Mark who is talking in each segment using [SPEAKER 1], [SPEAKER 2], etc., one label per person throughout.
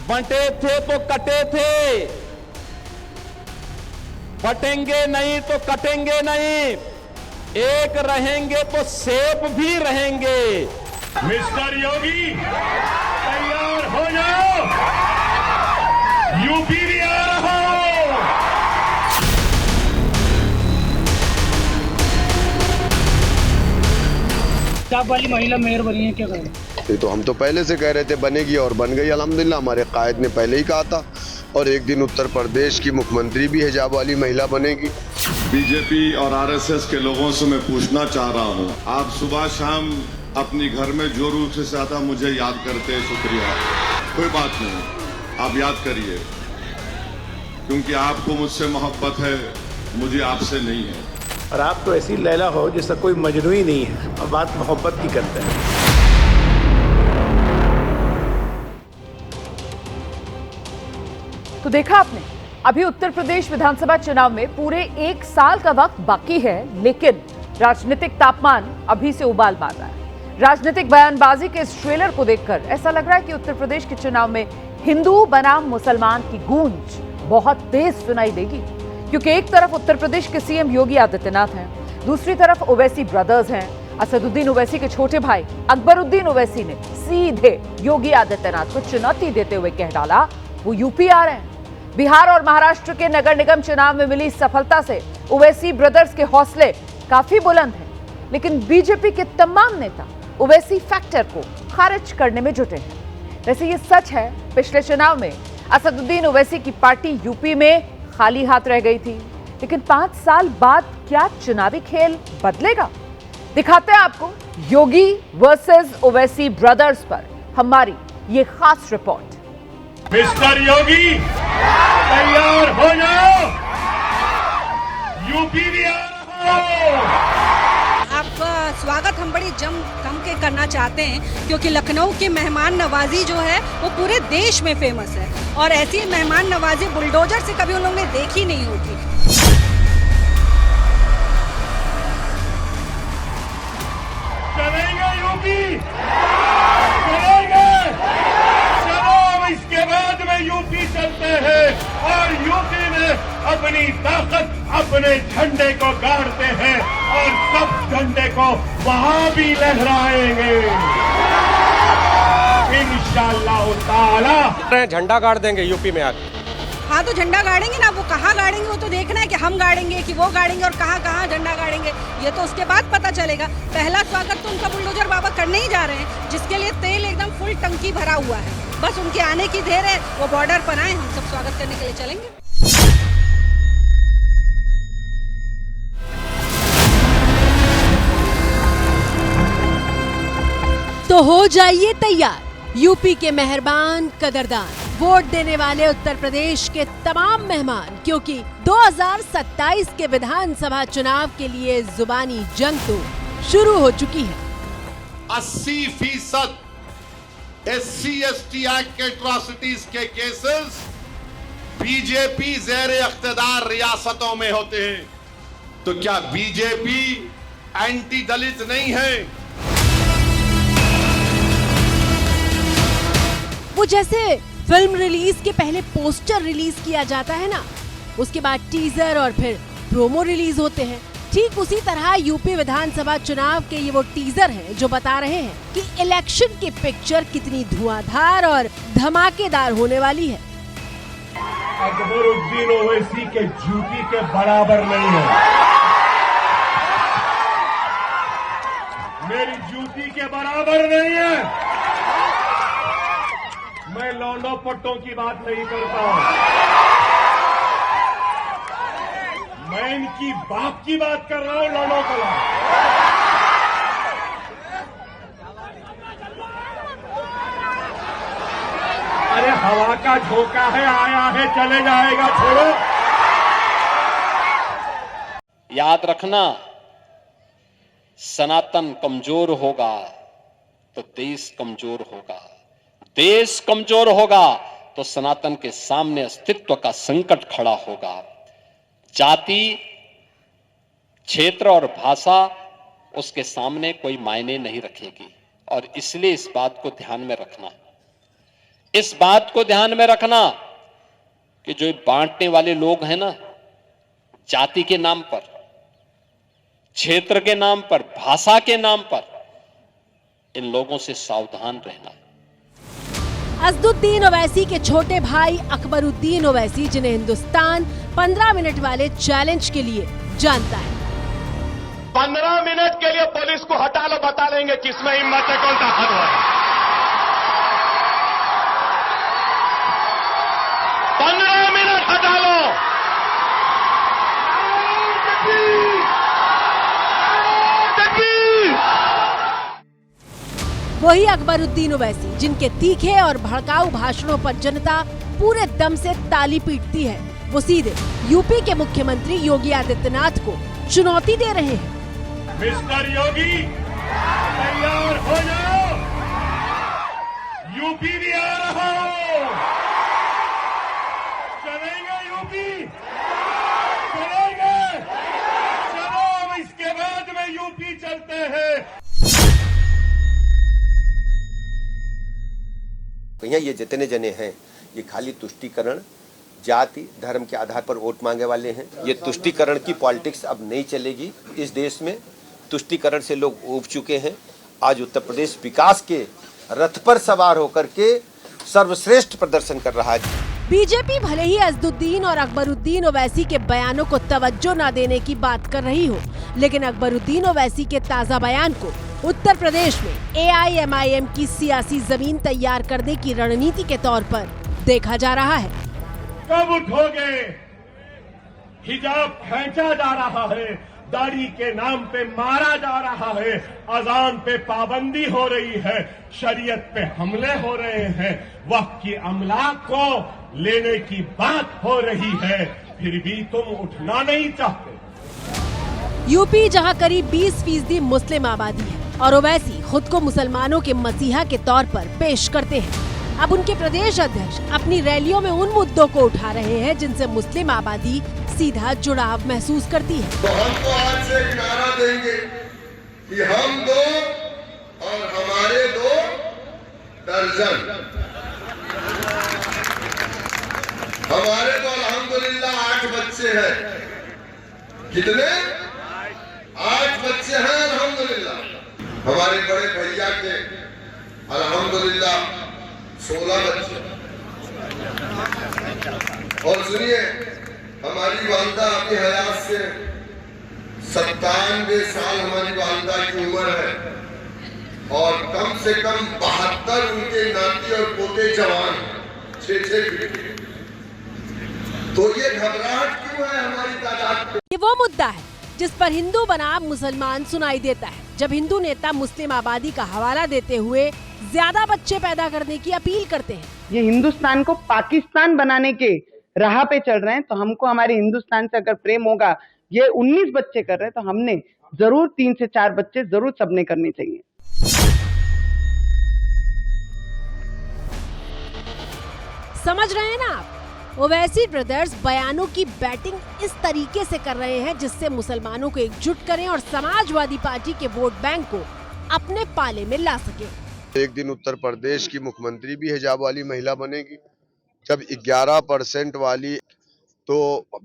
[SPEAKER 1] बंटे थे तो कटे थे, बटेंगे नहीं तो कटेंगे नहीं, एक रहेंगे तो सेफ भी रहेंगे।
[SPEAKER 2] मिस्टर योगी तैयार हो जाओ, यूपी भी आ रहा हो।
[SPEAKER 3] पंजाब वाली महिला मेयर बनी है, क्या करें?
[SPEAKER 4] ये तो हम तो पहले से कह रहे थे बनेगी और बन गई अल्हम्दुलिल्लाह। हमारे कायद ने पहले ही कहा था और एक दिन उत्तर प्रदेश की मुख्यमंत्री भी हिजाब वाली महिला बनेगी।
[SPEAKER 5] बीजेपी और आरएसएस के लोगों से मैं पूछना चाह रहा हूं, आप सुबह शाम अपनी घर में जो रूप से ज्यादा मुझे याद करते हैं, शुक्रिया, कोई बात नहीं, आप याद करिए, क्योंकि आपको मुझसे मोहब्बत है, मुझे आपसे नहीं है।
[SPEAKER 6] और आप तो ऐसी लैला हो जिसका कोई मजनू ही नहीं है और बात मोहब्बत की करते हैं।
[SPEAKER 7] तो देखा आपने, अभी उत्तर प्रदेश विधानसभा चुनाव में पूरे 1 साल का वक्त बाकी है, लेकिन राजनीतिक तापमान अभी से उबाल मार रहा है। राजनीतिक बयानबाजी के इस ट्रेलर को देखकर ऐसा लग रहा है कि उत्तर प्रदेश के चुनाव में हिंदू बनाम मुसलमान की गूंज बहुत तेज सुनाई देगी, क्योंकि एक तरफ उत्तर प्रदेश के सीएम योगी आदित्यनाथ हैं, दूसरी तरफ ओवैसी ब्रदर्स हैं। असदुद्दीन ओवैसी के छोटे भाई अकबरुद्दीन ओवैसी ने सीधे योगी आदित्यनाथ को चुनौती देते हुए कह डाला वो यूपी आ रहे हैं। बिहार और महाराष्ट्र के नगर निगम चुनाव में मिली सफलता से ओवैसी ब्रदर्स के हौसले काफी बुलंद हैं, लेकिन बीजेपी के तमाम नेता ओवैसी फैक्टर को खारिज करने में जुटे हैं। वैसे ये सच है, पिछले चुनाव में असदुद्दीन ओवैसी की पार्टी यूपी में खाली हाथ रह गई थी, लेकिन 5 साल बाद क्या चुनावी खेल बदलेगा? दिखाते हैं आपको योगी वर्सेस ओवैसी ब्रदर्स पर हमारी ये खास रिपोर्ट।
[SPEAKER 2] मिस्टर योगी तैयार हो जाओ, यूपी भी आ रहा हो।
[SPEAKER 8] आपका स्वागत हम बड़ी जम के करना चाहते हैं, क्योंकि लखनऊ की मेहमान नवाजी जो है वो पूरे देश में फेमस है, और ऐसी मेहमान नवाजी बुलडोजर से कभी उन लोगों ने देखी नहीं होगी।
[SPEAKER 2] चलेंगे यूपी, चलेंगे, चलो इसके बाद में यूपी चलते हैं और यूपी में अपनी ताकत अपने झंडे को गाड़ते हैं और सब झंडे को वहां भी लहराएंगे इंशाअल्लाह ताला।
[SPEAKER 9] झंडा गाड़ देंगे यूपी में आके।
[SPEAKER 8] हाँ, तो झंडा गाड़ेंगे ना, वो कहाँ गाड़ेंगे वो तो देखना है कि हम गाड़ेंगे कि वो गाड़ेंगे, और कहाँ कहाँ झंडा गाड़ेंगे ये तो उसके बाद पता चलेगा। पहला स्वागत तो उनका बुलडोजर बाबा करने ही जा रहे हैं, जिसके लिए तेल एकदम फुल टंकी भरा हुआ है। बस उनके आने की देर है, वो बॉर्डर पर आए, हम सब स्वागत करने के लिए चलेंगे।
[SPEAKER 10] तो हो जाइए तैयार, यूपी के मेहरबान कदरदान, वोट देने वाले उत्तर प्रदेश के तमाम मेहमान, क्योंकि 2027 के विधानसभा चुनाव के लिए जुबानी जंग तो शुरू हो चुकी है।
[SPEAKER 5] 80% SC/ST एक्ट के एट्रॉसिटीज के केसेस बीजेपी ज़ेरे इख्तिदार रियासतों में होते हैं, तो क्या बीजेपी एंटी दलित नहीं है?
[SPEAKER 10] वो जैसे फिल्म रिलीज के पहले पोस्टर रिलीज किया जाता है ना, उसके बाद टीजर और फिर प्रोमो रिलीज होते हैं, ठीक उसी तरह यूपी विधानसभा चुनाव के ये वो टीजर हैं जो बता रहे हैं कि इलेक्शन की पिक्चर कितनी धुआंधार और धमाकेदार होने वाली है।
[SPEAKER 2] अकबरुद्दीन ओवैसी के जूती के बराबर नहीं है, मेरी जूती के बराबर नहीं है। मैं लौंडो पट्टों की बात नहीं करता हूं, मैं इनकी बाप की बात कर रहा हूं, लौंडो कला। अरे हवा का झोंका है, आया है चले जाएगा, छोड़ो।
[SPEAKER 1] याद रखना, सनातन कमजोर होगा तो देश कमजोर होगा, देश कमजोर होगा तो सनातन के सामने अस्तित्व का संकट खड़ा होगा। जाति, क्षेत्र और भाषा उसके सामने कोई मायने नहीं रखेगी, और इसलिए इस बात को ध्यान में रखना इस बात को ध्यान में रखना कि जो बांटने वाले लोग हैं ना, जाति के नाम पर, क्षेत्र के नाम पर, भाषा के नाम पर, इन लोगों से सावधान रहना।
[SPEAKER 10] असदुद्दीन ओवैसी के छोटे भाई अकबरुद्दीन ओवैसी, जिन्हें हिंदुस्तान 15 मिनट वाले चैलेंज के लिए जानता है।
[SPEAKER 2] 15 मिनट के लिए पुलिस को हटा लो, बता लेंगे किसमें हिम्मत है, कौन ताकतवर है। 15 मिनट हटा लो।
[SPEAKER 10] वही अकबरुद्दीन ओवैसी जिनके तीखे और भड़काऊ भाषणों पर जनता पूरे दम से ताली पीटती है, वो सीधे यूपी के मुख्यमंत्री योगी आदित्यनाथ को चुनौती दे रहे हैं।
[SPEAKER 2] मिस्टर योगी, तैयार हो जाओ, यूपी भी आ रहा हो। चलेंगे यूपी, चलेंगे। चलो अब इसके बाद में यूपी चलते हैं।
[SPEAKER 11] भैया ये जितने जने हैं ये खाली तुष्टीकरण, जाति धर्म के आधार पर वोट मांगे वाले हैं। ये तुष्टीकरण की पॉलिटिक्स अब नहीं चलेगी इस देश में। तुष्टीकरण से लोग ऊब चुके हैं। आज उत्तर प्रदेश विकास के रथ पर सवार होकर के सर्वश्रेष्ठ प्रदर्शन कर रहा है।
[SPEAKER 10] बीजेपी भले ही असदुद्दीन और अकबरुद्दीन ओवैसी के बयानों को तवज्जो न देने की बात कर रही हो, लेकिन अकबरुद्दीन ओवैसी के ताज़ा बयान को उत्तर प्रदेश में AIMIM की सियासी जमीन तैयार करने की रणनीति के तौर पर देखा जा रहा है।
[SPEAKER 2] कब उठोगे? हिजाब खींचा जा रहा है, दाढ़ी के नाम पे मारा जा रहा है, अजान पे पाबंदी हो रही है, शरीयत पे हमले हो रहे हैं, वक्त की अमलाक को लेने की बात हो रही है, फिर भी तुम उठना नहीं चाहते।
[SPEAKER 10] यूपी जहां करीब 20% मुस्लिम आबादी है और ओवैसी खुद को मुसलमानों के मसीहा के तौर पर पेश करते हैं, अब उनके प्रदेश अध्यक्ष अपनी रैलियों में उन मुद्दों को उठा रहे हैं जिनसे मुस्लिम आबादी सीधा जुड़ाव महसूस करती है।
[SPEAKER 4] तो हम तो आज से एक नारा देंगे कि हम 2 और हमारे 2 दर्जन। हमारे तो अल्हम्दुलिल्लाह 8 बच्चे हैं। कितने? 8 बच्चे हैं अल्हम्दुलिल्लाह। हमारे बड़े भैया के अल्हम्दुलिल्लाह 16 बच्चे। और सुनिए, हमारी वालदा अपनी हयात से 97 साल हमारी वालदा की उम्र है और कम से कम 72 उनके नाती और पोते जवान 6-6 फीट के। तो ये घबराहट क्यों है हमारी तादाद पे?
[SPEAKER 10] ये वो मुद्दा है जिस पर हिंदू बनाम मुसलमान सुनाई देता है, जब हिंदू नेता मुस्लिम आबादी का हवाला देते हुए ज्यादा बच्चे पैदा करने की अपील करते हैं।
[SPEAKER 3] ये हिंदुस्तान को पाकिस्तान बनाने के राह पे चल रहे हैं, तो हमको हमारे हिंदुस्तान से अगर प्रेम होगा, ये 19 बच्चे कर रहे हैं तो हमने जरूर 3 से 4 बच्चे जरूर सबने करने चाहिए।
[SPEAKER 10] समझ रहे हैं ना आप? ओवैसी ब्रदर्स बयानों की बैटिंग इस तरीके से कर रहे हैं जिससे मुसलमानों को एकजुट करें और समाजवादी पार्टी के वोट बैंक को अपने पाले में ला सके।
[SPEAKER 4] एक दिन उत्तर प्रदेश की मुख्यमंत्री भी हिजाब वाली महिला बनेगी। जब 11% वाली, तो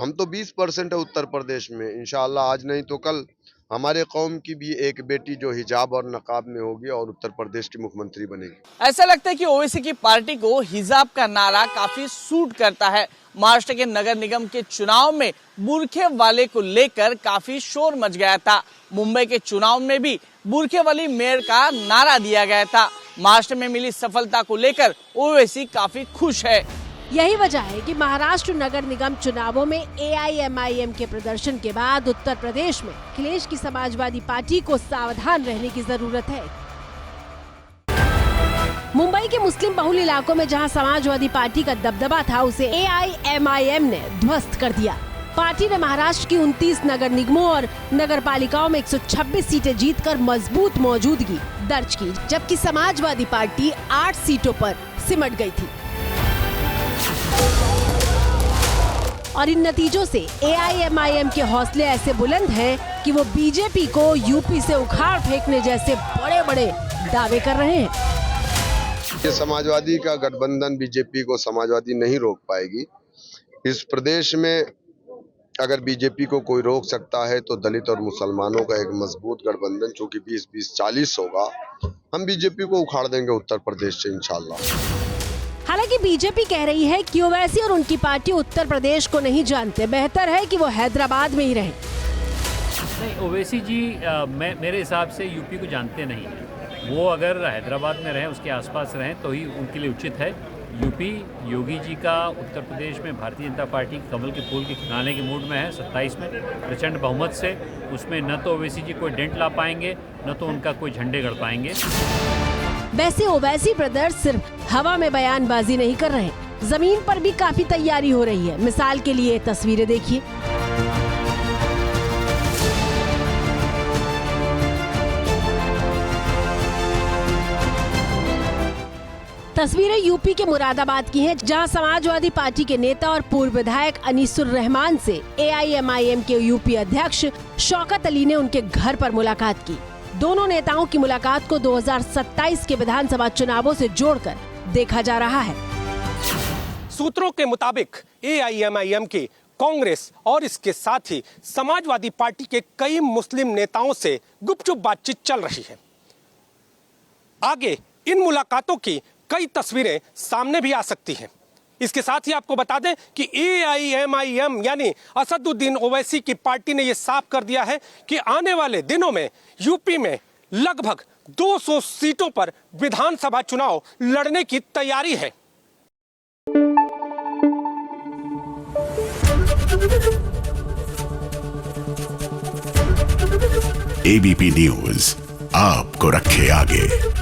[SPEAKER 4] हम तो 20% है उत्तर प्रदेश में। इंशाअल्लाह आज नहीं तो कल हमारे कौम की भी एक बेटी जो हिजाब और नकाब में होगी और उत्तर प्रदेश की मुख्यमंत्री बनेगी।
[SPEAKER 12] ऐसा लगता है कि ओवैसी की पार्टी को हिजाब का नारा काफी सूट करता है। महाराष्ट्र के नगर निगम के चुनाव में बुरखे वाले को लेकर काफी शोर मच गया था। मुंबई के चुनाव में भी बुरखे वाली मेयर का नारा दिया गया था। महाराष्ट्र में मिली सफलता को लेकर ओवैसी काफी खुश है।
[SPEAKER 10] यही वजह है कि महाराष्ट्र नगर निगम चुनावों में AIMIM के प्रदर्शन के बाद उत्तर प्रदेश में अखिलेश की समाजवादी पार्टी को सावधान रहने की जरूरत है। मुंबई के मुस्लिम बहुल इलाकों में जहां समाजवादी पार्टी का दबदबा था, उसे AIMIM ने ध्वस्त कर दिया। पार्टी ने महाराष्ट्र की 29 नगर निगमों और नगर पालिकाओं में 126 सीटें जीतकर मजबूत मौजूदगी दर्ज की, जबकि समाजवादी पार्टी 8 सीटों पर सिमट गई थी। और इन नतीजों से AIMIM के हौसले ऐसे बुलंद हैं कि वो बीजेपी को यूपी से उखाड़ फेंकने जैसे बड़े बड़े दावे कर रहे हैं।
[SPEAKER 4] ये समाजवादी का गठबंधन बीजेपी को समाजवादी नहीं रोक पाएगी। इस प्रदेश में अगर बीजेपी को कोई रोक सकता है तो दलित और मुसलमानों का एक मजबूत गठबंधन, चूंकि 20-20-40 होगा, हम बीजेपी को उखाड़ देंगे उत्तर प्रदेश से इंशाल्लाह।
[SPEAKER 10] हालांकि बीजेपी कह रही है कि ओवैसी और उनकी पार्टी उत्तर प्रदेश को नहीं जानते, बेहतर है कि वो हैदराबाद में ही रहें।
[SPEAKER 13] नहीं, ओवैसी जी मेरे हिसाब से यूपी को जानते नहीं हैं। वो अगर हैदराबाद में रहें, उसके आसपास रहें तो ही उनके लिए उचित है। यूपी योगी जी का उत्तर प्रदेश में भारतीय जनता पार्टी कमल के फूल के खिलाने के मूड में है 27 में प्रचंड बहुमत से। उसमें न तो ओवैसी जी कोई डेंट ला पाएंगे, न तो उनका कोई झंडे गड़ पाएंगे।
[SPEAKER 10] वैसे ओवैसी ब्रदर्स सिर्फ हवा में बयानबाजी नहीं कर रहे, जमीन पर भी काफी तैयारी हो रही है। मिसाल के लिए तस्वीरें देखिए। तस्वीरें यूपी के मुरादाबाद की हैं, जहां समाजवादी पार्टी के नेता और पूर्व विधायक अनीसुर रहमान से AIMIM के यूपी अध्यक्ष शौकत अली ने उनके घर पर मुलाकात की। दोनों नेताओं की मुलाकात को 2027 के विधानसभा चुनावों से जोड़कर देखा जा रहा है।
[SPEAKER 9] सूत्रों के मुताबिक AIMIM के कांग्रेस और इसके साथ ही समाजवादी पार्टी के कई मुस्लिम नेताओं से गुपचुप बातचीत चल रही है। आगे इन मुलाकातों की कई तस्वीरें सामने भी आ सकती हैं। इसके साथ ही आपको बता दें कि AIMIM यानी असदुद्दीन ओवैसी की पार्टी ने यह साफ कर दिया है कि आने वाले दिनों में यूपी में लगभग 200 सीटों पर विधानसभा चुनाव लड़ने की तैयारी है।
[SPEAKER 14] ABP न्यूज आपको रखे आगे।